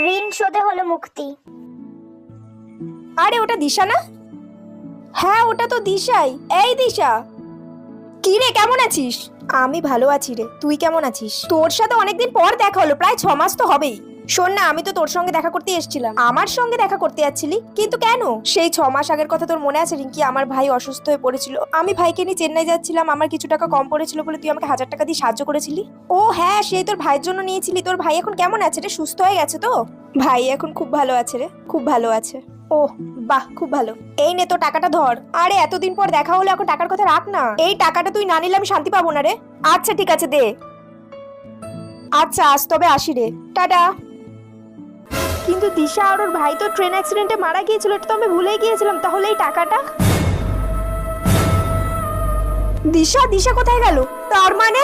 ঋণ শোধে হলো মুক্তি। আরে ওটা দিশা না? হ্যাঁ ওটা তো দিশাই। এই দিশা, কি রে কেমন আছিস? আমি ভালো আছি রে, তুই কেমন আছিস? তোর সাথে অনেকদিন পর দেখা হলো, প্রায় 6 মাস তো হবেই। শোন না, আমি তো তোর সঙ্গে দেখা করতে এসেছিলাম। আমার সঙ্গে দেখা করতে যাচ্ছিলি? কিন্তু কেন? সেই 6 মাস আগের কথা তোর মনে আছে রিঙ্কি? আমার ভাই অসুস্থ হয়ে পড়েছিল, আমি ভাইকে নিয়ে চেন্নাই যাচ্ছিলাম, আমার কিছু টাকা কম পড়েছিল বলে তুই আমাকে 1000 টাকা দিয়ে সাহায্য করেছিলি। ও হ্যাঁ, সেই তোর ভাইয়ের জন্য নিয়েছিলি। তোর ভাই এখন কেমন আছে রে? সুস্থ হয়ে গেছে তো? ভাই এখন খুব ভালো আছে রে, খুব ভালো আছে। ও বাহ, খুব ভালো। এই নে তো টাকাটা ধর। আরে এতদিন পর দেখা হলো, এখন টাকার কথা রাখ না। এই টাকাটা তুই না নিলে আমি শান্তি পাবো না রে। আচ্ছা ঠিক আছে, দে। আচ্ছা আজ তবে আসি রে, টাটা। কিন্তু দিশা আর ওর ভাই তো ট্রেন অ্যাক্সিডেন্টে মারা গিয়েছিল, এটা তো আমি ভুলেই গিয়েছিলাম। তাহলে এই টাকাটা দিশা কোথায় গেল? তার মানে